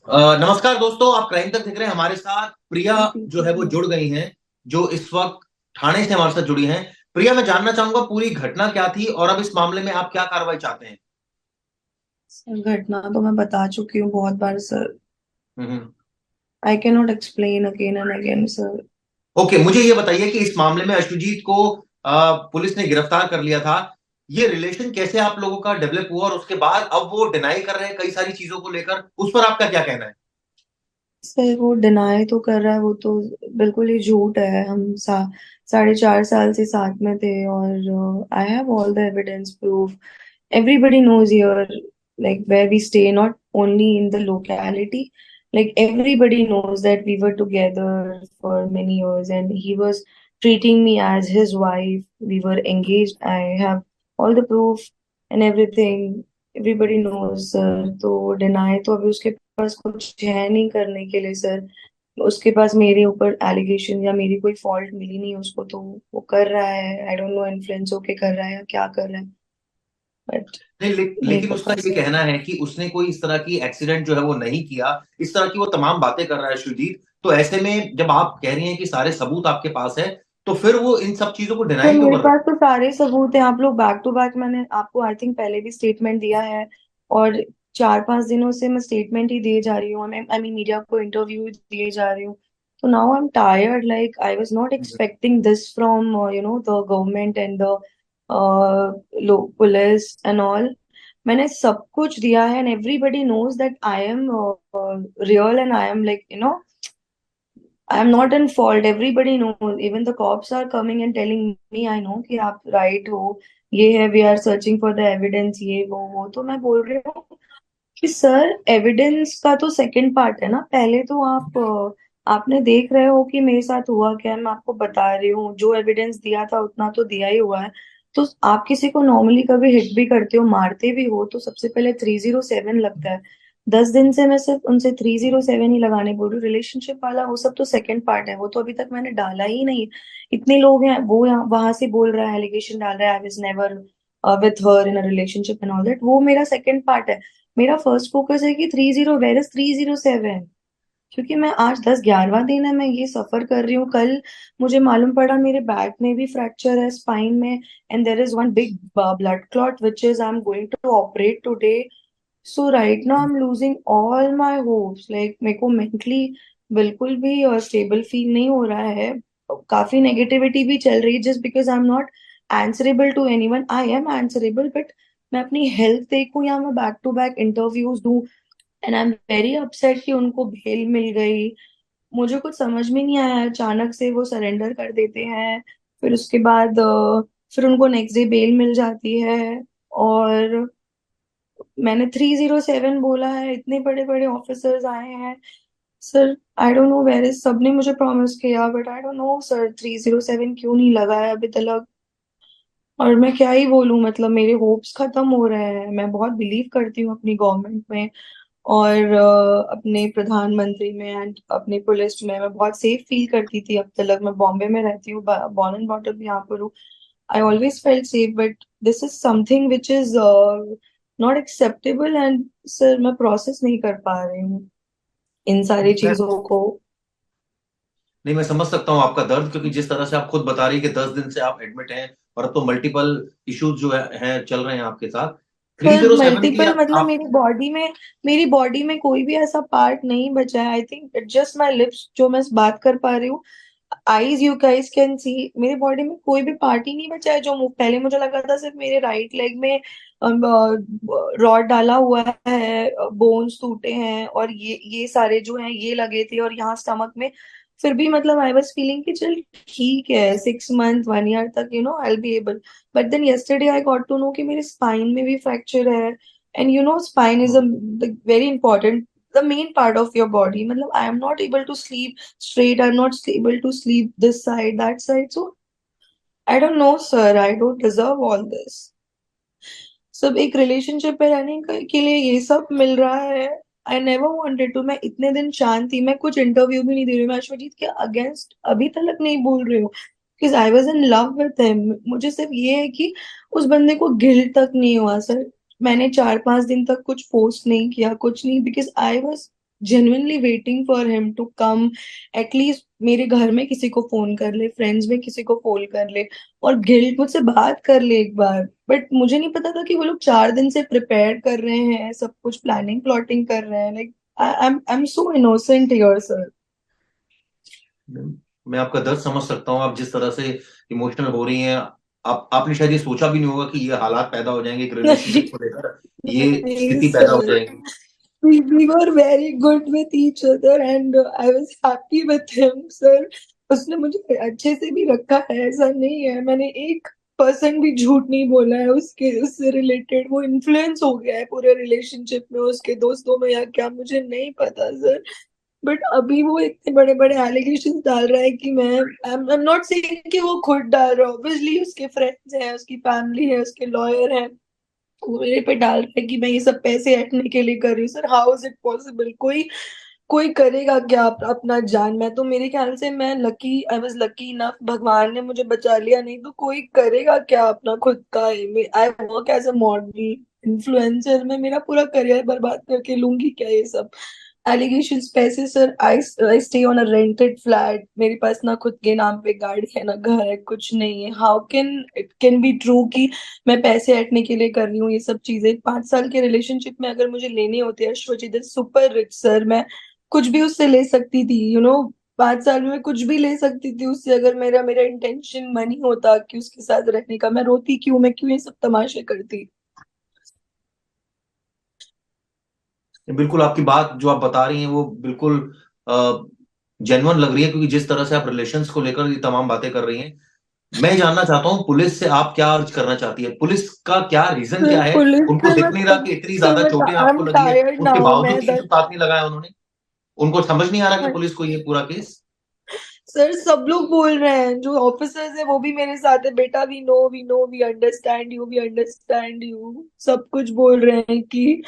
नमस्कार दोस्तों, आप क्राइम तक देख रहे हैं। हमारे साथ प्रिया जो है वो जुड़ गई हैं, जो इस वक्त थाने से हमारे साथ जुड़ी हैं। प्रिया, मैं जानना चाहूंगा पूरी घटना क्या थी और अब इस मामले में आप क्या कार्रवाई चाहते हैं। सर, घटना तो मैं बता चुकी हूँ बहुत बार sir. Hmm. I can not explain again and again sir. Okay, मुझे ये बताइए कि इस मामले में अशुजीत को पुलिस ने गिरफ्तार कर लिया था। ये रिलेशन कैसे आप लोगों का डेवलप हुआ और उसके बाद अब वो डिनाई कर रहे हैं कई सारी चीजों को लेकर, उस पर आपका क्या कहना है। सर, वो डिनाई तो कर रहा है, वो तो बिल्कुल ही झूठ है। हम 4.5 साल से साथ में थे और I have all the evidence proof. Everybody knows here, like where we stay, not only in the locality, like everybody knows that we were together for many years and he was treating me as his wife. We were engaged. I have all the proof and everything. Everybody knows sir. तो deny तो अभी उसके पास कुछ है नहीं करने के लिए सर। उसके पास मेरे ऊपर एलिगेशन या मेरी कोई फॉल्ट मिली नहीं उसको, तो वो कर रहा है। आई डोंट नो, इन्फ्लुएंस होके कर रहा है या क्या कर रहा है, बट नहीं, नहीं लेकिन उसका पता ये सर। कहना है कि उसने कोई इस तरह की एक्सीडेंट जो है वो नहीं किया। इस तरह की वो तमाम बातें कर रहा है शुजीत। तो ऐसे में जब आप कह रही हैं कि सारे सबूत आपके पास है, तो फिर वो इन सब चीजों को सर, डिनाई क्यों मेरे कर रहा पास तो सारे सबूत हैं। आप लोग बैक टू बैक, मैंने आपको आई थिंक पहले भी स्टेटमेंट दिया है और 4-5 दिनों से मैं स्टेटमेंट ही दिए जा रही हूँ। आई मीन मीडिया को इंटरव्यू दिए जा रही हूँ। तो now I am tired, like I was not है। Expecting this from the government and the police and all. मैंने सब कुछ दिया है and everybody knows that I am real and I am like I'm not in fault. Everybody knows. Even the cops are coming and telling me, I know कि आप right हो। ये है, we are searching for the evidence, ये वो। तो मैं बोल रही हूँ कि सर, एविडेंस का तो सेकंड पार्ट है ना। पहले तो आपने देख रहे हो कि मेरे साथ हुआ क्या है। मैं आपको बता रही हूँ, जो एविडेंस दिया था उतना तो दिया ही हुआ है। तो आप किसी को नॉर्मली कभी हिट भी करते हो, मारते भी हो, तो सबसे पहले 307 लगता है। 10 दिन से मैं सिर्फ उनसे 307 ही लगाने बोल रही हूँ। रिलेशनशिप वाला वो सब तो सेकंड पार्ट है, वो तो अभी तक मैंने डाला ही नहीं। इतने लोग हैं, वो यहाँ वहां से बोल रहा है, एलिगेशन डाल रहा है, I was never with her in a relationship and all that. वो मेरा सेकंड पार्ट है। मेरा फर्स्ट फोकस है कि वेयर इज 307। क्योंकि मैं आज 11वां दिन है, मैं ये सफर कर रही हूँ। कल मुझे मालूम पड़ा मेरे बैक में भी फ्रैक्चर है, स्पाइन में, and there is one big blood clot which is I am going to operate today. So right now I am losing all my hopes. Like मेरे को मेंटली बिल्कुल भी स्टेबल फील नहीं हो रहा है। काफी नेगेटिविटी भी चल रही है, just because I am not answerable to anyone. I am answerable, but मैं अपनी हेल्थ देखूं या मैं बैक टू बैक इंटरव्यूज दूं। And I am very upset कि उनको बेल मिल गई। मुझे कुछ समझ में नहीं आया, अचानक से वो सरेंडर कर देते हैं। फिर उसके बाद फिर उनको नेक्स्ट डे बेल मिल जाती है। और मैंने 307 बोला है, इतने बड़े बड़े ऑफिसर्स आए हैं sir. I don't know where is, सबने मुझे प्रॉमिस किया, but I don't know sir 307 क्यों नहीं लगा है अभी तक। और मैं क्या ही बोलूं, मतलब मेरे होप्स खत्म हो रहे हैं। मैं बहुत बिलीव करती हूँ अपनी गवर्नमेंट में और अपने प्रधानमंत्री में एंड अपने पुलिस में। मैं बहुत सेफ फील करती थी अब तक। मैं बॉम्बे में रहती हूँ, बॉर्न एंड ब्रॉट अप यहाँ पर हूँ। I always felt safe, but this is something which is not acceptable. And sir, मैं प्रोसेस नहीं कर पा रही हूँ इन सारी मैं चीजों को। नहीं, मैं समझ सकता हूँ आपका दर्द, क्योंकि जिस तरह से आप खुद बता रही कि 10 दिन से आप एडमिट हैं और अब तो मल्टीपल इश्यूज जो हैं चल रहे हैं आपके साथ। थ्री सर, जीरो सेवन के लिए मल्टीपल मतलब आप मेरी बॉडी में कोई भी ऐसा पार्ट नहीं बचा है। I think it just my lips जो मैं बात कर पा रही हूँ। Eyes, you guys can see, मेरे बॉडी में कोई भी पार्ट ही नहीं बचा है। जो पहले मुझे लगा था सिर्फ मेरे राइट लेग में रॉड डाला हुआ है, बोन्स टूटे हैं और ये सारे जो हैं ये लगे थे, और यहाँ स्टमक में। फिर भी मतलब आई वाज फीलिंग कि चल ठीक है, 6 मंथ 1 ईयर तक I be able. But then yesterday I got to know कि मेरे स्पाइन में भी फ्रैक्चर है। And spine is a very important, the main part of your body. मतलब I am not able to sleep straight. I'm not able to sleep this side, that side. So I don't know, sir. I don't deserve all this. सब एक relationship में रहने के लिए ये सब मिल रहा है। I never wanted to. मैं इतने दिन शांत थी, मैं कुछ इंटरव्यू भी नहीं दे रही हूँ, मैं अश्वजीत के अगेंस्ट अभी तक नहीं बोल रही हूँ, because I was in love with him. मुझे सिर्फ ये है कि उस बंदे को गिल्ट तक नहीं हुआ सर। मैंने 4-5 दिन तक कुछ पोस्ट नहीं किया, कुछ नहीं, because I was genuinely waiting for him to come, at least मेरे घर में किसी को फोन कर ले, फ्रेंड्स में किसी को फोन कर ले, और गिल्ट मुझसे बात कर ले एक बार। बट मुझे नहीं पता था कि वो लोग 4 दिन से प्रिपेयर कर रहे हैं, सब कुछ प्लानिंग प्लॉटिंग कर रहे हैं। Like I am so innocent here sir. मैं आपका दर्द समझ सकता हूँ, आप जिस तरह से इमोशनल हो रही हैं। आपने शायद ये सोचा भी नहीं होगा कि ये हालात पैदा हो जाएंगे, एक नहीं, रिलेशनशिप को लेकर ये नहीं स्थिति पैदा हो सर, जाएगी। we were very good with each other and I was happy with him sir। उसने मुझे अच्छे से भी रखा है, ऐसा नहीं है, मैंने 1% भी झूठ नहीं बोला है उसके, उससे रिलेटेड। वो इन्फ्लुएंस हो गया है पूरे रिलेशनशिप में, उसके दोस्तों में या क्या मुझे नहीं पता सर। बट अभी वो इतने बड़े बड़े एलिगेशन डाल रहा है कि मैं, आई एम नॉट सेइंग कि वो खुद डाल रहा है, ऑब्वियसली उसके फ्रेंड्स हैं, उसकी फैमिली है, उसके लॉयर हैं, वो मेरे पे डाल रहा है कि मैं ये सब पैसे हटने के लिए कर रही हूँ। Sir how is it possible? कोई कोई करेगा क्या अपना जान? मैं तो, मेरे ख्याल से मैं lucky, I was lucky enough, भगवान ने मुझे बचा लिया, नहीं तो कोई करेगा क्या अपना खुद का? I work as a model, influencer, मैं मेरा पूरा करियर बर्बाद करके लूंगी क्या ये सब एलिगेशंस? पैसे sir, I stay on a rented flat, मेरे पास ना खुद के नाम पे गाड़ी है ना घर है, कुछ नहीं है। How can it can be true कि मैं पैसे हटने के लिए कर रही हूँ ये सब चीजें? 5 साल के रिलेशनशिप में अगर मुझे लेने होते हैं अश्वजित सुपर रिच सर, मैं कुछ भी उससे ले सकती थी, 5 साल में मैं कुछ भी ले सकती थी उससे, अगर मेरा मेरा इंटेंशन मनी होता कि उसके साथ रहने का। मैं रोती क्यों, मैं क्यों ये सब तमाशे करती? बिल्कुल, आपकी बात जो आप बता रही हैं वो बिल्कुल जेन्युइन लग रही है, क्योंकि जिस तरह से आप रिलेशंस को लेकर ये तमाम बातें कर रही हैं। मैं जानना चाहता हूँ पुलिस से आप क्या अर्ज करना चाहती है, पुलिस का क्या रीजन सर क्या है? पुलिस उनको से मैं दिख नहीं रहा कि इतनी सर ज्यादा मैं चोटें आई आपको एम लगी है, टायर्ड उसके नाउ, बावजूद मैं केस साथ नहीं लगाया उन्होंने? उनको समझ नहीं आ रहा कि पुलिस को ये पूरा केस। सर सब लोग बोल रहे हैं, जो ऑफिसर्स है वो भी मेरे साथ है, बेटा we know we understand you, we understand you, सब कुछ बोल रहे हैं कि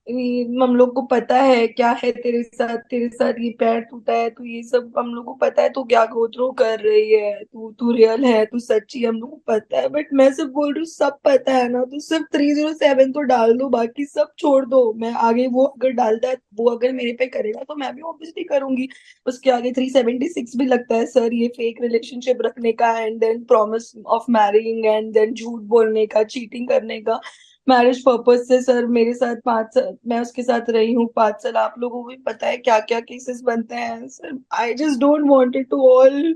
हम लोग को पता है क्या है तेरे साथ, तेरे साथ ये पैर टूटा है, तो ये सब हम लोग को पता है, तू क्या गो थ्रू कर रही है, तू तू रियल है, तू सच्ची, हम लोग को पता है। बट मैं सिर्फ बोल रही हूँ सब पता है ना, तो सिर्फ 307 तो डाल दो, बाकी सब छोड़ दो। मैं आगे, वो अगर डालता है, वो अगर मेरे पे करेगा तो मैं भी ऑब्वियसली करूंगी। उसके आगे 376 भी लगता है सर, ये फेक रिलेशनशिप रखने का, and then promise of marrying, and then झूठ बोलने का, चीटिंग करने का, मैरिज पर्पज से। सर मेरे साथ 5 साल मैं उसके साथ रही हूँ, 5 साल, आप लोगों को भी पता है क्या क्या केसेस बनते हैं sir. I just don't want it to all,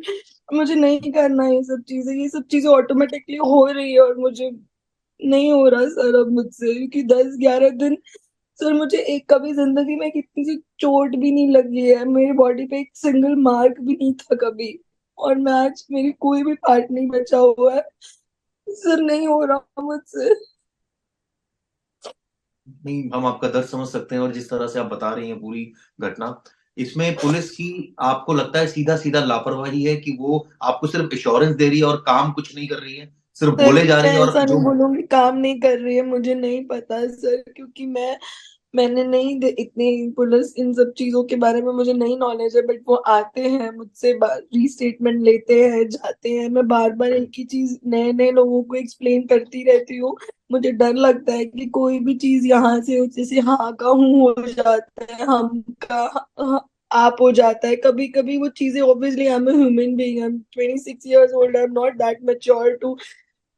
मुझे नहीं करना ये सब चीजें, ये सब चीजें ऑटोमेटिकली हो रही है और मुझे नहीं हो रहा सर अब मुझसे, क्योंकि 10-11 दिन, सर मुझे एक कभी जिंदगी में कितनी सी चोट भी नहीं लगी है, मेरी बॉडी पे एक सिंगल मार्क भी नहीं था कभी, और मैं आज, मेरी कोई भी पार्ट नहीं बचा हुआ है सर, नहीं हो रहा मुझसे। नहीं, हम आपका दर्द समझ सकते हैं, और जिस तरह से आप बता रही हैं पूरी घटना, इसमें पुलिस की आपको लगता है सीधा सीधा लापरवाही है कि वो आपको सिर्फ इंश्योरेंस दे रही है और काम कुछ नहीं कर रही है, सिर्फ सर बोले जा मैं रही है? और ऐसा जो नहीं बोलूंगी काम नहीं कर रही है, मुझे नहीं पता सर, क्योंकि मैंने नहीं इतनी पुलिस इन सब चीजों के बारे में मुझे नहीं नॉलेज है। बट वो आते हैं मुझसे, रीस्टेटमेंट लेते हैं, जाते हैं, मैं बार बार एक ही चीज नए नए लोगों को एक्सप्लेन करती रहती हूँ। मुझे डर लगता है कि कोई भी चीज यहाँ से जैसे हाँ का हूँ हो जाता है, हम का आप हो जाता है, कभी कभी वो चीजें, obviously I am a human being, I am 26 years old, I am not that mature to,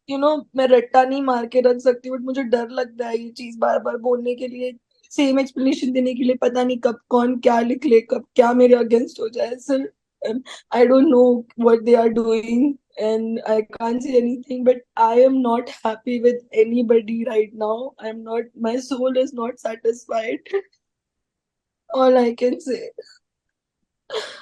मैं रट्टा नहीं मार के रख सकती। बट मुझे डर लगता है ये चीज बार बार बोलने के लिए, सेम एक्सप्लेनेशन देने के लिए, पता नहीं कब कौन क्या लिख ले, कब क्या मेरे अगेंस्ट हो जाए sir. I don't know what they are doing and I can't say anything, but I am not happy with anybody right now. I'm not, my soul is not satisfied, all I can say।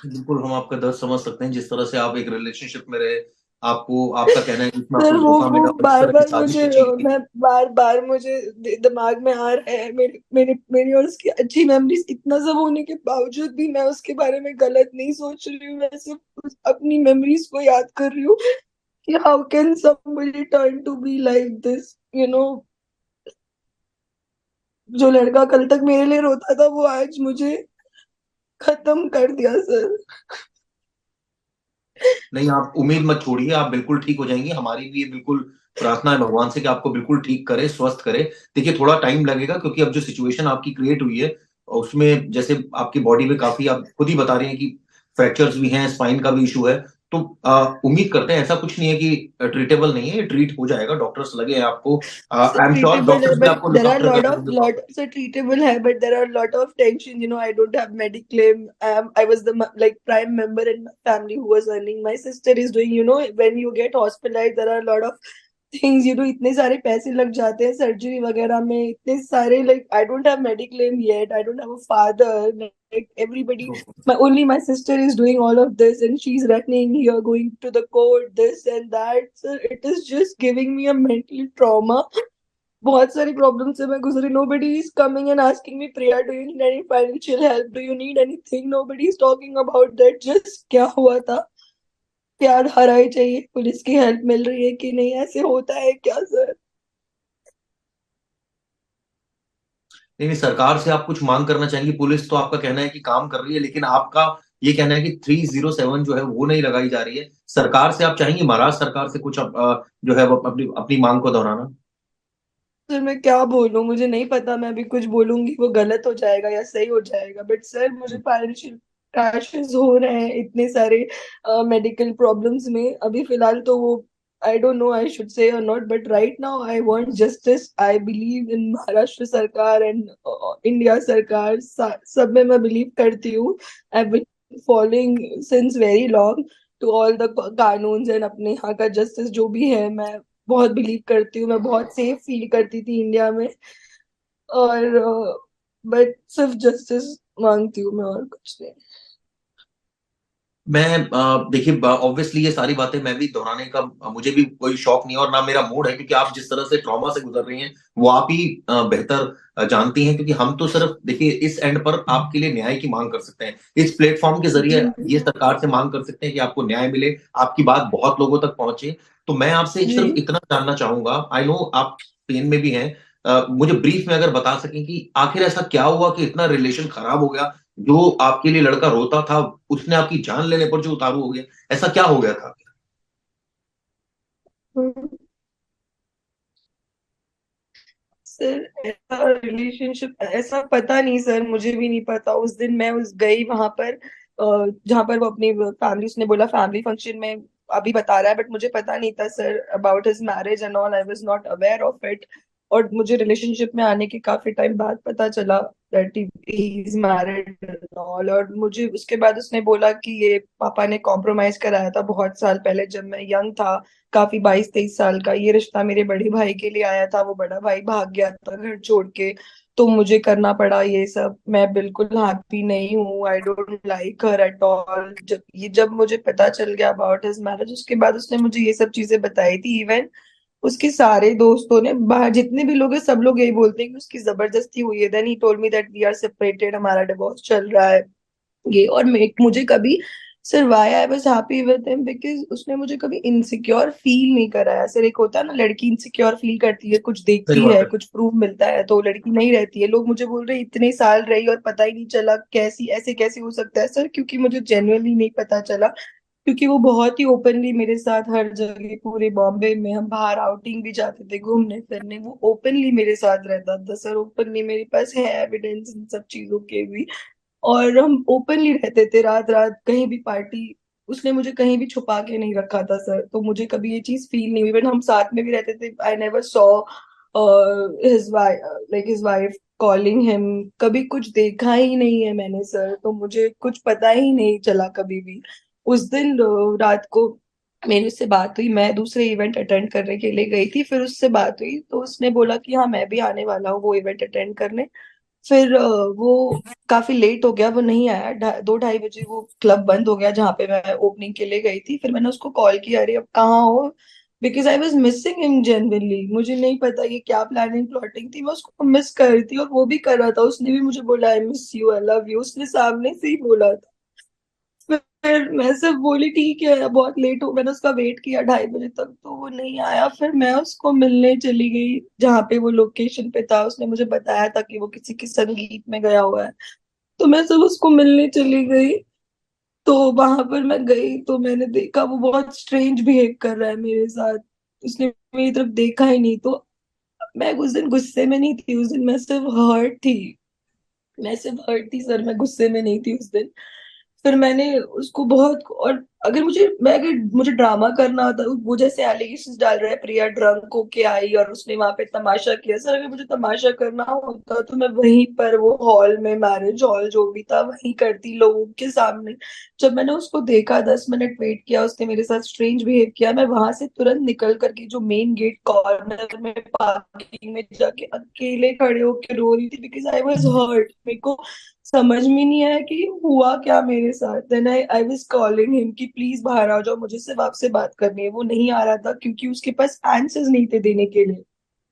बिल्कुल, हम आपका दर्द समझ सकते हैं, जिस तरह से आप एक रिलेशनशिप में रहे, आपको आपका कहना है कि इसमें सर आपको धोखा वो मिला और जिस बार तरह की बार साजिश मुझे, रची गई। मैं बार बार मुझे दिमाग में आ रहा है, मेरे मेरे मेरी और उसकी अच्छी मेमोरीज, इतना सब होने के बावजूद भी मैं उसके बारे में गलत नहीं सोच रही हूँ, मैं सिर्फ अपनी मेमोरीज को याद कर रही हूँ कि how can somebody turn to be like this, जो लड़का कल तक मेरे लिए रोता था वो आज मुझे खत्म कर दिया सर। नहीं, आप उम्मीद मत छोड़िए, आप बिल्कुल ठीक हो जाएंगी। हमारी भी ये बिल्कुल प्रार्थना है भगवान से कि आपको बिल्कुल ठीक करे, स्वस्थ करे। देखिए, थोड़ा टाइम लगेगा, क्योंकि अब जो सिचुएशन आपकी क्रिएट हुई है उसमें जैसे आपकी बॉडी में काफी, आप खुद ही बता रही हैं कि फ्रैक्चर्स भी हैं, स्पाइन का भी इशू है, तो उम्मीद करते हैं ऐसा कुछ नहीं है कि ट्रीटेबल नहीं है, ये ट्रीट हो जाएगा, डॉक्टर्स लगे हैं आपको, So I am sure treatable है, डॉक्टर्स भी but आपको लुक there are आफ्टर कर lot रहे of होंगे lot प्रॉपर। so treatable है, but there are a lot of tension. I don't have mediclaim. I was the like prime member in my family who was earning. My sister is doing. When you get hospitalized, there are a lot of things. इतने सारे पैसे लग जाते हैं surgery वगैरह में, इतने सारे, like I don't have mediclaim yet. I don't have a father. Like everybody, my sister is doing all of this, and she's running here, going to the court, this and that. So it is just giving me a mental trauma. बहुत सारी problem से मैं गुजरी. Nobody is coming and asking me, Priya, do you need any financial help? Do you need anything? Nobody is talking about that. Just क्या हुआ था, प्यार हरा ही चाहिए, पुलिस की हेल्प मिल रही है कि नहीं, ऐसे होता है क्या सर? नहीं नहीं, सरकार से आप कुछ मांग करना चाहेंगी? पुलिस तो आपका कहना है कि काम कर रही है, लेकिन आपका ये कहना है कि 307 जो है वो नहीं लगाई जा रही है। सरकार से आप चाहेंगी, महाराष्ट्र सरकार से कुछ जो है वो अपनी अपनी मांग को दोहराना? सर मैं क्या बोलूं, मुझे नहीं पता. मैं अभी कुछ बोलूंगी वो गलत हो जाएगा या सही हो जाएगा, बट सर मुझे फाइनेंशियल क्रैशेस हो रहे हैं इतने सारे मेडिकल प्रॉब्लम्स में. अभी फिलहाल तो वो, I don't know I should say or not, but right now I want justice. I believe in Maharashtra सरकार एंड इंडिया सरकार. सब में मैं बिलीव करती हूँ. I been following since very long to all the कानून एंड अपने यहाँ का जस्टिस जो भी है. मैं बहुत बिलीव करती हूँ. मैं बहुत सेफ फील करती थी इंडिया में. और बट सिर्फ जस्टिस मांगती हूँ मैं, और कुछ नहीं. मैं देखिए, ऑब्वियसली ये सारी बातें मैं भी दोहराने का मुझे भी कोई शौक नहीं है और ना मेरा मूड है, क्योंकि आप जिस तरह से ट्रॉमा से गुजर रही हैं वो आप ही बेहतर जानती हैं, क्योंकि हम तो सिर्फ देखिए इस एंड पर आपके लिए न्याय की मांग कर सकते हैं, इस प्लेटफॉर्म के जरिए जी. ये सरकार से मांग कर सकते हैं कि आपको न्याय मिले, आपकी बात बहुत लोगों तक पहुंचे। तो मैं आपसे जी. सिर्फ इतना जानना चाहूंगा, आई नो आप पेन में भी हैं, मुझे ब्रीफ में अगर बता सकें कि आखिर ऐसा क्या हुआ कि इतना रिलेशन खराब हो गया, जो आपके लिए लड़का रोता था उसने आपकी जान लेने पर जो उतारू हो गया, ऐसा क्या हो गया था? सर ऐसा रिलेशनशिप, ऐसा पता नहीं सर, मुझे भी नहीं पता. उस दिन मैं उस गई वहां पर, जहां पर वो अपनी फैमिली, उसने बोला फैमिली फंक्शन में अभी बता रहा है, बट मुझे पता नहीं था sir about his marriage and all. I was not aware of it. और मुझे रिलेशनशिप में आने के काफी टाइम बाद पता चला that he is married and all. और मुझे उसके बाद उसने बोला कि ये पापा ने कॉम्प्रोमाइज कराया था बहुत साल पहले जब मैं यंग था, काफी 22-23 साल का. ये रिश्ता मेरे बड़े भाई के लिए आया था, वो बड़ा भाई भाग गया था घर छोड़ के, तो मुझे करना पड़ा ये सब. मैं बिल्कुल हैप्पी नहीं हूँ. I don't like her at all. जब मुझे पता चल गया अबाउट हिज मैरिज, उसके बाद उसने मुझे ये सब चीजें बताई थी. इवन उसके सारे दोस्तों ने, बाहर जितने भी लोग हैं, सब लोग यही बोलते हैं कि उसकी जबरदस्ती हुई है. Then he told me that we are separated, हमारा डिवोर्स चल रहा है ये. और मुझे कभी, sir why I was happy with him, because उसने मुझे कभी इनसिक्योर फील नहीं कराया. सर एक होता है ना, लड़की इनसिक्योर फील करती है, कुछ सही देखती बात है, है। कुछ प्रूफ मिलता है, तो लड़की नहीं रहती है. लोग मुझे बोल रहे हैं इतने साल रही और पता ही नहीं चला, कैसी ऐसे कैसे हो सकता है सर? क्योंकि मुझे जेन्युइनली नहीं पता चला. क्योंकि वो बहुत ही ओपनली मेरे साथ हर जगह, पूरे बॉम्बे में हम बाहर आउटिंग भी जाते थे घूमने फिरने, वो ओपनली मेरे साथ रहता था सर. ओपनली मेरे पास है एविडेंस इन सब चीजों के भी. और हम ओपनली रहते थे, रात रात कहीं भी पार्टी. उसने मुझे कहीं भी छुपा के नहीं रखा था सर. तो मुझे कभी ये चीज फील नहीं हुई. इवन हम साथ में भी रहते थे, I never saw his wife, like his wife calling him. कभी कुछ देखा ही नहीं है मैंने सर, तो मुझे कुछ पता ही नहीं चला कभी भी. उस दिन रात को मेरी उससे बात हुई, मैं दूसरे इवेंट अटेंड करने के लिए गई थी. फिर उससे बात हुई तो उसने बोला कि हाँ मैं भी आने वाला हूँ वो इवेंट अटेंड करने. फिर वो काफी लेट हो गया, वो नहीं आया. 2-2:30 बजे वो क्लब बंद हो गया जहाँ पे मैं ओपनिंग के लिए गई थी. फिर मैंने उसको कॉल किया, अरे अब कहाँ हो? Because I was missing him genuinely. मुझे नहीं पता ये क्या प्लानिंग प्लॉटिंग थी, मैं उसको मिस कर रही थी और वो भी कर रहा था. उसने भी मुझे बोला I miss you, I love you, उसने सामने से ही बोला था. फिर मैं सिर्फ बोली ठीक है, बहुत लेट हो. मैंने उसका वेट किया 2:30 बजे तक, तो वो नहीं आया. फिर मैं उसको मिलने चली गई जहाँ पे वो लोकेशन पे था. उसने मुझे बताया था कि वो किसी के संगीत में गया हुआ है, तो मैं सब उसको मिलने चली गई. तो वहां पर मैं गई तो मैंने देखा वो बहुत स्ट्रेंज बिहेव कर रहा है मेरे साथ. उसने मेरी तरफ देखा ही नहीं. तो मैं उस दिन गुस्से में नहीं थी, उस दिन मैं सिर्फ हर्ट थी. मैं सिर्फ हर्ट थी सर, मैं गुस्से में नहीं थी उस दिन। फिर मैंने उसको बहुत, और अगर मुझे ड्रामा करना होता, वो जैसे एलिगेशंस डाल रहा है प्रिया ड्रंक होके आई और उसने वहां पे तमाशा किया, सर अगर मुझे तमाशा करना होता तो मैं वहीं पर वो हॉल में, मैरिज हॉल जो भी था वहीं करती लोगों के सामने। जब मैंने उसको देखा, 10 मिनट वेट किया, उसने मेरे साथ स्ट्रेंज बिहेव किया, मैं वहां से तुरंत निकल करके जो मेन गेट कॉर्नर में पार्किंग में जाके अकेले खड़े होके रो रही थी, बिकॉज आई वॉज हर्ट। मेरे को समझ में नहीं आया कि हुआ क्या मेरे साथ। Then I was calling him कि प्लीज बाहर आ जाओ, मुझे सिर्फ आपसे बात करनी है। वो नहीं आ रहा था क्योंकि उसके पास आंसर्स नहीं थे देने के लिए।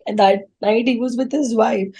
And that night he was with his wife.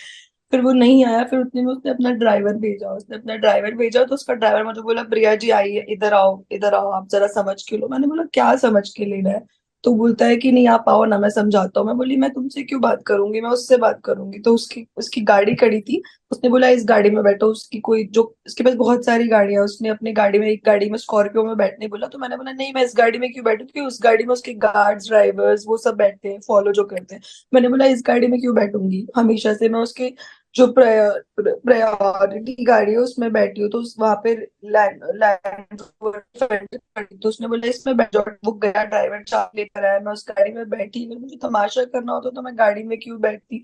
फिर वो नहीं आया, फिर उतने में उसने अपना ड्राइवर भेजा, तो उसका ड्राइवर मुझे बोला, प्रिया जी आइए, इधर आओ, आप जरा समझ के लो। मैंने बोला क्या समझ के लेना है? तो बोलता है कि नहीं आप आओ ना, मैं समझाता हूँ। मैं बोली मैं तुमसे क्यों बात करूंगी, मैं उससे बात करूंगी। तो उसकी उसकी गाड़ी खड़ी थी, उसने बोला इस गाड़ी में बैठो। उसकी कोई जो उसके पास बहुत सारी गाड़ियां, उसने अपनी गाड़ी में, एक गाड़ी में स्कॉर्पियो में बैठने बोला। तो मैंने बोला नहीं, मैं इस गाड़ी में क्यों बैठूं, क्योंकि उस गाड़ी में उसके गार्ड्स, ड्राइवर्स वो सब बैठते हैं, फॉलो जो करते हैं। मैंने बोला इस गाड़ी में क्यों बैठूंगी, हमेशा से मैं उसके जो प्रायोरिटी गाड़ी है उसमें बैठी हूँ। तो वहां पे लैंड लैंड खड़ी, तो उसने बोला इसमें बैठ जाओ। वो गया, ड्राइवर चाबी लेकर आया, मैं उस गाड़ी में बैठी। अगर मुझे तमाशा करना होता तो मैं गाड़ी में क्यों बैठती?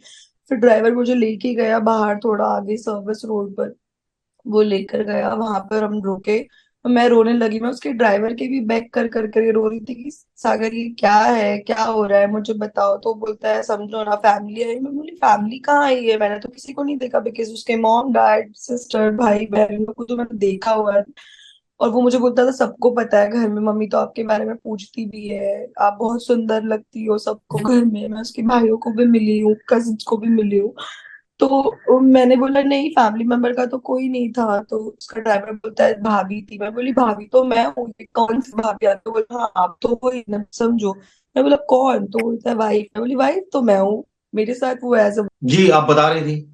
फिर ड्राइवर मुझे लेके गया बाहर, थोड़ा आगे सर्विस रोड पर। वो लेकर गया, वहां पर हम रुके। मैं रोने लगी, मैं उसके ड्राइवर के भी बैक कर कर कर रो रही थी कि सागर ये क्या है, क्या हो रहा है, मुझे बताओ। तो बोलता है समझो ना, फैमिली आई। मैं बोली फैमिली कहाँ आई है, मैंने तो किसी को नहीं देखा, बिकॉज उसके मॉम डैड सिस्टर भाई बहन को तो मैंने देखा हुआ है। और वो मुझे बोलता था सबको पता है घर में, मम्मी तो आपके बारे में पूछती भी है, आप बहुत सुंदर लगती हो सबको घर में। मैं उसके भाइयों को भी मिली हूँ, कजिन्स को भी मिली हूँ। तो मैंने बोला नहीं, फैमिली मेंबर का तो कोई नहीं था। तो उसका ड्राइवर बोलता है भाभी थी। मैं बोली भाभी तो मैं हूँ, ये कौन सी भाभी आती? तो बोला हाँ आप तो वही ना, समझो। मैं बोला कौन? तो बोलता है वाइफ। मैं बोली वाइफ तो मैं हूँ, मेरे साथ वो एज अ। जी, आप बता रही थी।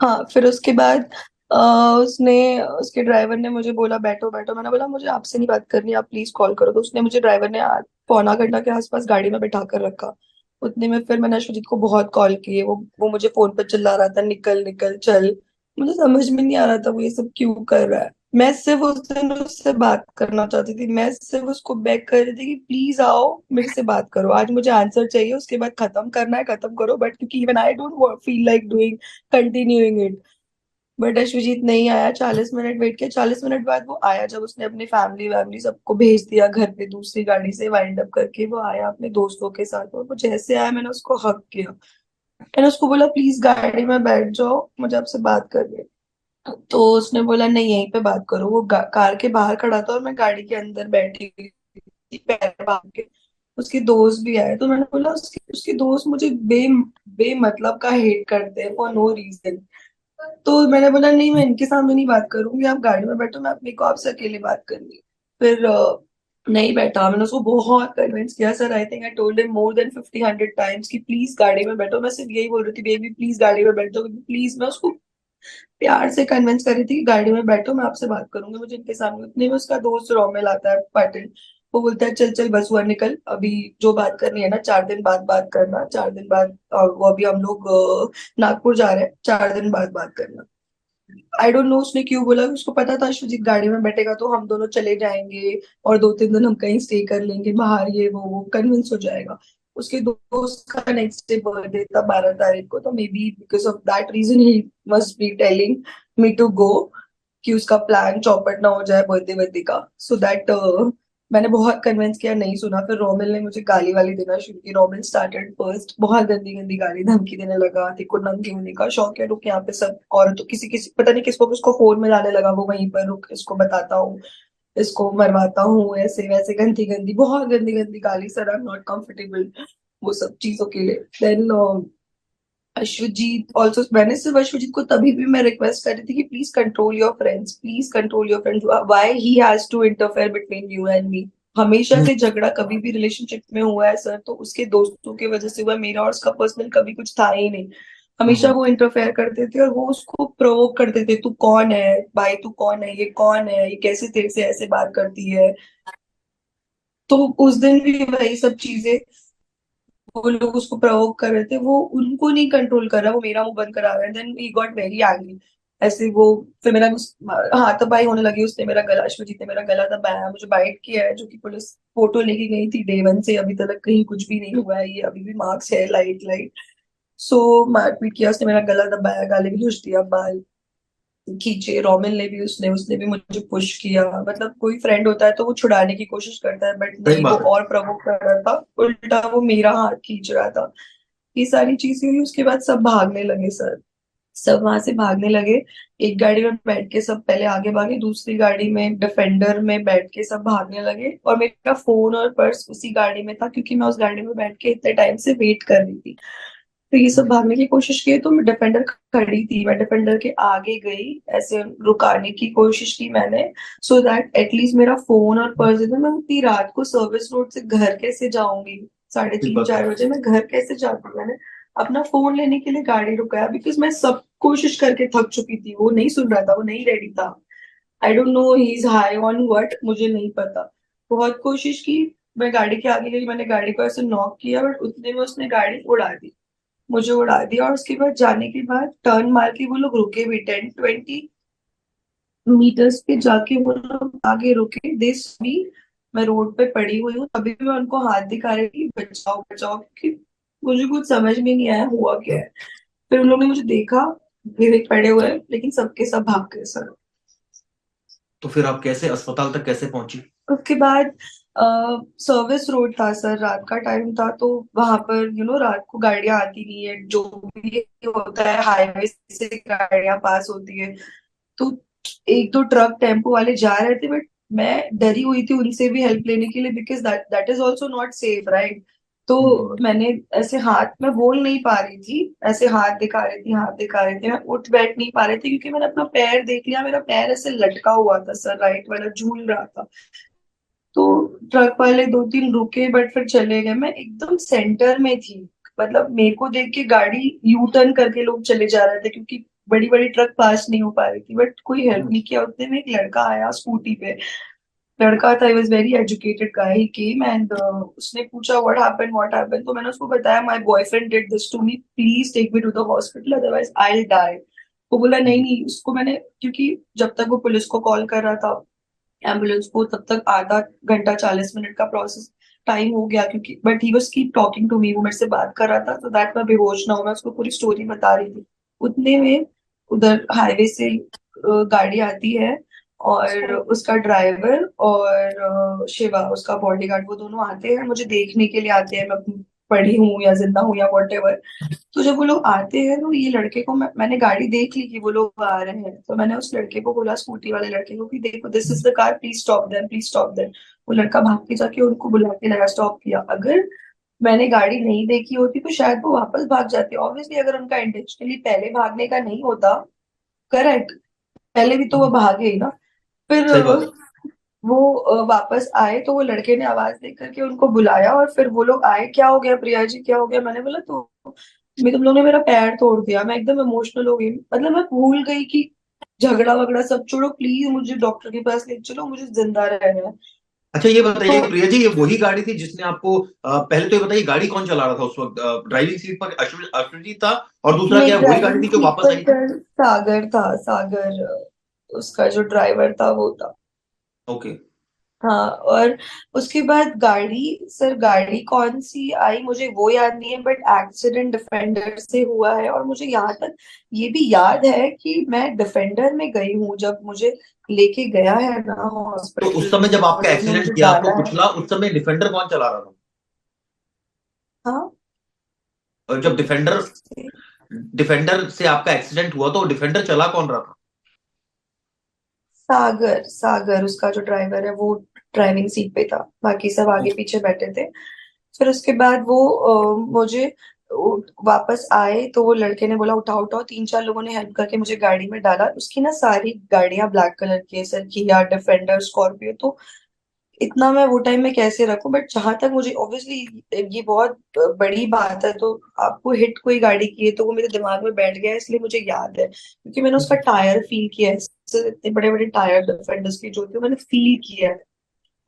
हाँ, फिर उसके बाद अ, उसने उसके ड्राइवर ने मुझे बोला बैठो बैठो। मैंने बोला मुझे आपसे नहीं बात करनी, आप प्लीज कॉल करो। तो उसने मुझे, ड्राइवर ने पौना घंटा के आसपास गाड़ी में बैठा कर रखा। उतने में फिर मैंने अश्वजीत को बहुत कॉल किए, वो मुझे फोन पर चिल्ला रहा था निकल निकल चल। मुझे समझ में नहीं आ रहा था वो ये सब क्यों कर रहा है। मैं सिर्फ उस दिन उससे बात करना चाहती थी, मैं सिर्फ उसको बेग कर रही थी कि प्लीज आओ मेरे से बात करो, आज मुझे आंसर चाहिए, उसके बाद खत्म करना है खत्म करो। बट क्योंकि even I don't feel like doing continuing it. But Ashwajeet नहीं आया, 40 मिनट वेट किया। 40 मिनट बाद वो आया, जब उसने अपनी फैमिली वैमिली सबको भेज दिया घर पे, दूसरी गाड़ी से वाइंड अप करके वो आया अपने दोस्तों के साथ। और वो जैसे आया, मैंने उसको हक किया, मैंने उसको बोला प्लीज गाड़ी में बैठ जाओ, मुझे आपसे बात करनी है। तो उसने बोला नहीं यहीं पे बात करो। वो कार के बाहर खड़ा था और मैं गाड़ी के अंदर बैठी हुई थी, पैर बांध के। उसके दोस्त भी आए, तो मैंने बोला उसके उसके दोस्त मुझे बेमतलब का हेट करते हैं फॉर नो रीजन। तो मैंने बोला नहीं, मैं इनके सामने नहीं बात करूंगी, आप गाड़ी में बैठो, मैं अपने को आपसे अकेले बात करनी है। फिर नहीं बैठा। मैंने उसको बहुत कन्विंस किया sir, I think I told him more than 50 100 times कि प्लीज गाड़ी में बैठो। मैं सिर्फ यही बोल रही थी बेबी प्लीज गाड़ी में बैठो, प्लीज। मैं उसको प्यार से कन्विंस कर रही थी कि गाड़ी में बैठो, मैं आपसे बात करूंगी, मुझे इनके सामने। उतने में उसका दोस्त रोमिल आता है, पाटिल। वो बोलता है चल चल बस हुआ, निकल अभी, जो बात करनी है ना 4 दिन बाद बात करना, 4 दिन बाद। और वो अभी हम लोग नागपुर जा रहे हैं, 4 दिन बाद बात करना। आई डोंट नो उसने क्यों बोला, उसको पता था अश्वजीत गाड़ी में बैठेगा तो हम दोनों चले जाएंगे और 2 3 दिन हम कहीं स्टे कर लेंगे बाहर, ये वो कन्विंस हो जाएगा। उसके दोस्त का नेक्स्ट डे बर्थडे था, 12 तारीख को। तो maybe because of that reason he must be telling me to go, कि उसका प्लान चौपट ना हो जाए बर्थडे बर्थडे का। सो दैट मैंने बहुत कन्विंस किया, नहीं सुना। फिर रोमिल ने मुझे गाली वाली देना शुरू की। रोमिल स्टार्टेड फर्स्ट, बहुत गंदी गंदी गाली धमकी देने लगा, तेरे को नंगी होने का शौक है, रुक यहाँ पे सब और तो किसी किसी पता नहीं किसको उसको फोन में लाने लगा। वो वहीं पर, रुक इसको बताता हूँ, इसको मरवाता हूँ, ऐसे वैसे गंदी गंदी, बहुत गंदी गंदी गाली। Sir I am not comfortable वो सब चीजों के लिए। देन अश्वजीत ऑल्सो, मैंने सिर्फ अश्वजीत को तभी भी मैं रिक्वेस्ट कर रही थी कि please control your friends, please control your friends, why he has to interfere between you and me. हमेशा से झगड़ा कभी भी रिलेशनशिप में हुआ है सर तो उसके दोस्तों की वजह से हुआ है, मेरा और उसका पर्सनल कभी कुछ था ही नहीं। हमेशा हम्म। वो इंटरफेयर करते थे और वो उसको प्रोवोक करते थे, तू कौन है भाई, तू कौन है, ये कौन है, ये कैसे तेरे से ऐसे बात करती है। तो उस दिन भी वही सब चीजें वो लोग उसको प्रवोक कर रहे थे, वो उनको नहीं कंट्रोल कर रहा, वो मेरा मुंह बंद करा रहा है। Then he got very angry. ऐसे वो फिर मेरा हाथापाई होने लगी, उसने मेरा गला, अश्वजीत ने मेरा गला दबाया, मुझे बाइट किया है, जो कि पुलिस फोटो लेके गई थी डे वन से अभी तक कहीं कुछ भी नहीं हुआ है, ये अभी भी मार्क्स है लाइट लाइट। सो मारपीट किया उसने, मेरा गला दबाया, गाली गलौज दिया, बाल खींचे। रोमिल ने भी, उसने उसने भी मुझे पुश किया। मतलब कोई फ्रेंड होता है तो वो छुड़ाने की कोशिश करता है, बट सही नहीं, वो बात है। और प्रवोक कर रहा था, उल्टा वो मेरा हाथ खींच रहा था। ये सारी चीजें हुई, उसके बाद सब भागने लगे सर, सब वहां से भागने लगे। एक गाड़ी में बैठ के सब पहले आगे भागे, दूसरी गाड़ी में डिफेंडर में बैठ के सब भागने लगे, और मेरा फोन और पर्स उसी गाड़ी में था, क्योंकि मैं उस गाड़ी में बैठ के इतने टाइम से वेट कर रही थी। तो ये सब भागने की कोशिश की, तो मैं डिफेंडर खड़ी थी, मैं डिफेंडर के आगे गई, ऐसे रुकाने की कोशिश की मैंने, सो दैट एटलीस्ट मेरा फोन और पर्स इधर। मैं उतनी रात को सर्विस रोड से घर कैसे जाऊंगी, साढ़े सही तीन बात है। चार बजे मैं घर कैसे जाती? मैंने अपना फोन लेने के लिए गाड़ी रुकाया, बिकॉज मैं सब कोशिश करके थक चुकी थी। वो नहीं सुन रहा था, वो नहीं रेडी था। आई don't no he is high on what, मुझे नहीं पता। बहुत कोशिश की, मैं गाड़ी के आगे गई, मैंने गाड़ी को ऐसे नॉक किया, बट उतने में उसने गाड़ी उड़ा दी, मुझे उड़ा दिया। और उसके बाद जाने के बाद टर्न मार के वो लोग रुके भी, 10-20 मीटर्स पे जाके वो लोग आगे रुके, दिस भी मैं रोड पे पड़ी हुई हूँ, तभी भी मैं उनको हाथ दिखा रही थी, बचाओ बचाओ, क्योंकि मुझे कुछ समझ में नहीं आया हुआ क्या है। फिर उन लोगों ने मुझे देखा, गिरे पड़े हुए हैं, लेकिन सबके सब भाग गए सर। तो फिर आप कैसे अस्पताल तक कैसे पहुंची? उसके बाद सर्विस रोड था सर, रात का टाइम था, तो वहां पर रात को गाड़ियां आती नहीं है, जो भी होता है हाईवे से गाड़ियां पास होती है। तो एक दो ट्रक टेम्पो वाले जा रहे थे, बट मैं डरी हुई थी उनसे भी हेल्प लेने के लिए, because that that is also not safe, right? तो हम्म। मैंने ऐसे हाथ, मैं बोल नहीं पा रही थी, ऐसे हाथ दिखा रही थी, हाथ दिखा रही थी, मैं उठ बैठ नहीं पा रही थी, क्योंकि मैंने अपना पैर देख लिया, मेरा पैर ऐसे लटका हुआ था सर, राइट वाला झूल रहा था। तो ट्रक वाले दो तीन रुके, बट फिर चले गए, मैं एकदम सेंटर में थी। मतलब मेरे को देख के गाड़ी यू टर्न करके लोग चले जा रहे थे, क्योंकि बड़ी बड़ी ट्रक पास नहीं हो पा रही थी, बट कोई हेल्प नहीं किया। उतने में एक लड़का आया स्कूटी पे, लड़का था, he was very educated guy, he came and उसने पूछा व्हाट हैपेंड, तो मैंने उसको बताया my boyfriend did this to me, please take me to the hospital, otherwise I will die. वो बोला नहीं नहीं, उसको मैंने, क्योंकि जब तक वो पुलिस को कॉल कर रहा था, एम्बुलेंस को, तब तक आधा घंटा 40 मिनट का प्रोसेस टाइम हो गया, क्योंकि but he was keep talking to me, वो मेरे से बात कर रहा था, तो दैट मैं बेहोश ना हूं, मैं उसको पूरी स्टोरी बता रही थी। उतने में उधर हाईवे से गाड़ी आती है, और उसका ड्राइवर और शिवा उसका बॉडीगार्ड, वो दोनों आते हैं, मुझे देखने के लिए आते हैं, मैं पड़ी हूँ या जिंदा हूँ या वॉट। तो जब वो लोग आते हैं, तो ये लड़के को मैंने गाड़ी देख ली कि वो लोग आ रहे हैं, तो मैंने उस लड़के को बोला, स्कूटी वाले लड़के को, कि देखो this is the car, please stop them, please stop them. वो लड़का भाग के जाके उनको बुला के लगा, स्टॉप किया। अगर मैंने गाड़ी नहीं देखी होती तो शायद वो वापस भाग जाते, ऑब्वियसली, अगर उनका इंटेंशनली पहले भागने का नहीं होता, करेक्ट, पहले भी तो वो भागे ही ना। फिर सही बात है। वो वापस आए, तो वो लड़के ने आवाज दे करके उनको बुलाया, और फिर वो लोग आए, क्या हो गया प्रिया जी, क्या हो गया? मैंने बोला, तो मैं, तुम लोग ने मेरा पैर तोड़ दिया। मैं एकदम इमोशनल हो गई, मतलब मैं भूल गई कि झगड़ा वगड़ा सब छोड़ो, प्लीज मुझे डॉक्टर के पास ले चलो, मुझे जिंदा रहना है। अच्छा ये तो बताइए प्रिया जी, ये वही गाड़ी थी जिसने आपको पहले तो ये बताइए गाड़ी कौन चला रहा था उस वक्त? ड्राइविंग सीट पर अश्वजीत था, और दूसरा नहीं, क्या वही गाड़ी ड्राइविंग थी जो सीट वापस पर आई थी? सर सागर था, सागर, उसका जो ड्राइवर था वो था। ओके। हाँ, और उसके बाद गाड़ी, सर गाड़ी कौन सी आई मुझे वो याद नहीं है, बट एक्सीडेंट डिफेंडर से हुआ है, और मुझे यहाँ तक ये भी याद है कि मैं डिफेंडर में गई हूँ, जब मुझे लेके गया है ना तो उस हॉस्पिटल, समय जब आपका उन लोगों ने एक्सीडेंट मुझे किया, आपको डाला है। कुचला, उस समय डिफेंडर कौन चला रहा था? हाँ, और जब डिफेंडर डिफेंडर से आपका एक्सीडेंट हुआ तो डिफेंडर चला कौन रहा था? सागर, सागर उसका जो ड्राइवर है वो ड्राइविंग सीट पे था, बाकी सब आगे पीछे बैठे थे। फिर उसके बाद वो मुझे वापस आए, तो वो लड़के ने बोला उठाओ उठाओ, तीन चार लोगों ने हेल्प करके मुझे गाड़ी में डाला। उसकी ना सारी गाड़ियां ब्लैक कलर की है सर, किया, डिफेंडर, स्कॉर्पियो, तो इतना मैं वो टाइम में कैसे रखूं? बट जहां तक मुझे, ऑब्वियसली ये बहुत बड़ी बात है, तो आपको हिट कोई गाड़ी की है, तो वो मेरे दिमाग में बैठ गया है, इसलिए मुझे याद है, क्योंकि मैंने उसका टायर फील किया है, इतने बड़े बड़े टायर डिफेंडर्स के जो थे, मैंने फील किया है,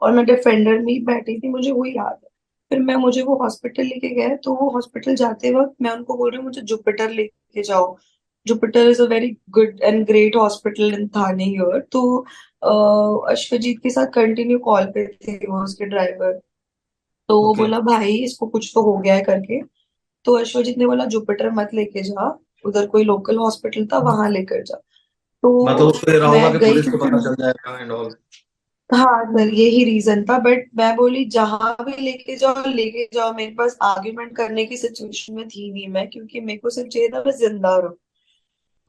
और मैं डिफेंडर में ही बैठी थी, मुझे वो याद है। फिर मुझे वो हॉस्पिटल लेके गए, तो वो हॉस्पिटल जाते वक्त मैं उनको बोल रही हूँ मुझे जुपिटर लेके जाओ। Jupiter is a very good and great hospital in Thane here. तो अश्वजीत के साथ कंटिन्यू कॉल पे थे वो उसके ड्राइवर। तो वो ओके। बोला भाई इसको कुछ तो हो गया है करके। तो अश्वजीत ने बोला जुपिटर मत लेके जा, उधर कोई लोकल हॉस्पिटल था वहां लेकर जा। मतलब तो उसको ये रहा होगा मैं कि गई पुलिस को क्योंकि पता चल जाएगा एंड ऑल। हाँ सर यही रीजन था, बट मैं बोली जहां भी लेके जाओ, मेरे पास आर्ग्यूमेंट करने की सिचुएशन में थी नहीं मैं, क्योंकि मेरे को सिर्फ चाहिए था मैं जिंदा रहूं।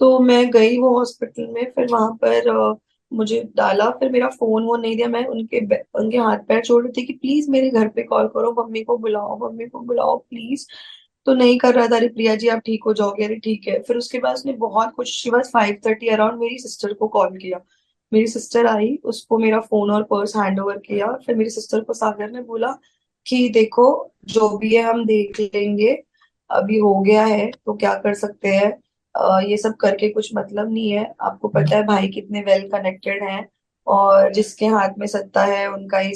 तो मैं गई वो हॉस्पिटल में, फिर वहां पर मुझे डाला, फिर मेरा फोन वो नहीं दिया, मैं उनके हाथ पैर छोड़ रही थी कि प्लीज मेरे घर पे कॉल करो, मम्मी को बुलाओ प्लीज। तो नहीं कर रहा था। अरे प्रिया जी आप ठीक हो जाओगे, अरे ठीक है। फिर उसके बाद उसने बहुत कुछ, उसके बाद 5:30 अराउंड मेरी सिस्टर को कॉल किया। मेरी सिस्टर आई, उसको मेरा फोन और पर्स हैंड ओवर किया। फिर मेरी सिस्टर को सागर ने बोला कि देखो जो भी है हम देख लेंगे, अभी हो गया है तो क्या कर सकते हैं। ये सब करके कुछ मतलब नहीं है, आपको पता है भाई कितने वेल कनेक्टेड हैं, और जिसके हाथ में सत्ता है उनका ये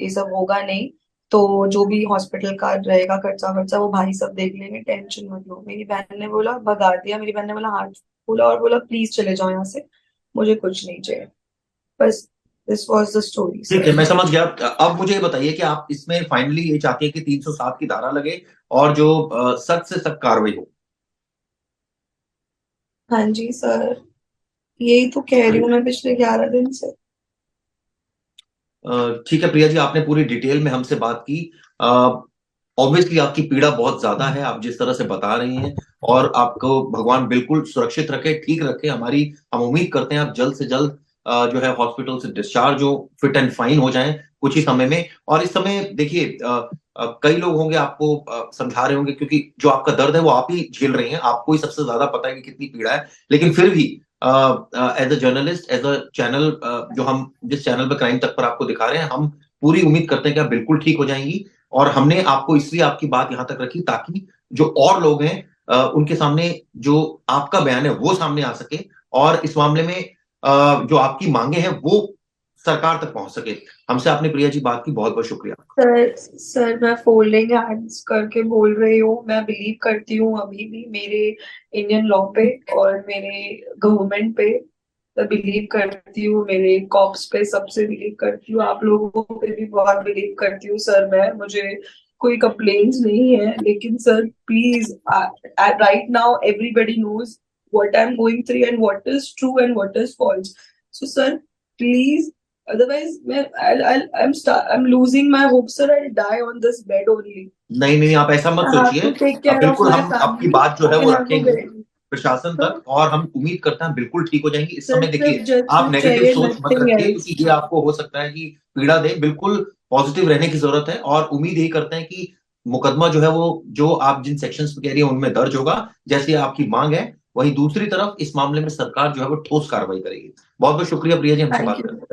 सब होगा नहीं। तो जो भी हॉस्पिटल का रहेगा खर्चा वर्चा वो भाई सब देख लेंगे, टेंशन मत लो। मेरी बहन ने बोला, भगा दिया, मेरी बहन ने बोला हाथ बोला और बोला प्लीज चले जाओ यहाँ से, मुझे कुछ नहीं चाहिए। बस दिस वॉज द स्टोरी ठीक है, सर। मैं समझ गया। अब मुझे ये बताइए कि आप इसमें फाइनली ये चाहते हैं कि 307 की धारा लगे और जो सख्त से सख्त कार्रवाई हो। हाँ जी सर, यही तो कह रही हूँ मैं पिछले 11 दिन से। ठीक है प्रिया जी, आपने पूरी डिटेल में हमसे बात की। ऑब्वियसली आपकी पीड़ा बहुत ज्यादा है, आप जिस तरह से बता रही हैं। और आपको भगवान बिल्कुल सुरक्षित रखे, ठीक रखे। हम उम्मीद करते हैं आप जल्द से जल्द जो है हॉस्पिटल से डिस्चार्ज हो, फिट एंड फाइन हो जाएं कुछ ही समय में। और इस समय देखिए, कई लोग होंगे आपको समझा रहे होंगे, क्योंकि जो आपका दर्द है वो आप ही झेल रही हैं, आपको ही सबसे ज्यादा पता है कि कितनी पीड़ा है। लेकिन फिर भी as a journalist, as a channel, जो हम जिस चैनल पर क्राइम तक पर आपको दिखा रहे हैं, हम पूरी उम्मीद करते हैं कि आप बिल्कुल ठीक हो जाएंगी। और हमने आपको इसलिए आपकी बात यहां तक रखी ताकि जो और लोग हैं उनके सामने जो आपका बयान है वो सामने आ सके, और इस मामले में जो आपकी मांगे हैं वो सरकार तक पहुंच सके। हमसे आपने प्रिया जी बात की, बहुत बहुत शुक्रिया। सर मैं फोल्डिंग हैंड्स करके बोल रही हूँ, मैं बिलीव करती हूँ अभी भी मेरे इंडियन लॉ पे और मेरे गवर्नमेंट पे। मैं बिलीव करती हूँ मेरे कॉप्स पे, सबसे बिलीव करती हूँ, आप लोगों पे भी बहुत बिलीव करती हूँ सर। मैं मुझे कोई कंप्लेन्स नहीं है, लेकिन sir please, right now everybody knows what I am going through and what is true and what is false. So sir please, otherwise I'm losing my hope sir, I'll die on this bed only. नहीं नहीं, आप ऐसा मत I have सोचिए। to take अब care of बिल्कुल my हम आपकी family बात जो है वो and have a रखेंगे baby. प्रशासन So तक, और हम उम्मीद करते हैं बिल्कुल ठीक हो जाएंगी। इस समय सिर्फ देखिए, सिर्फ आप जस्टिस नेगेटिव चाहिए, सोच मत नथिंग रखिए, एल्स। क्योंकि ये आपको हो सकता है कि पीड़ा दे। बिल्कुल पॉजिटिव रहने की जरूरत है, और उम्मीद यही करते हैं कि मुकदमा जो है वो, जो आप जिन सेक्शंस पे कह रही है उनमें दर्ज होगा, जैसी आपकी मांग है। वहीं दूसरी तरफ इस मामले में सरकार जो है वो ठोस कार्रवाई करेगी। बहुत बहुत शुक्रिया प्रिया जी हमसे थैंक बात यू। करने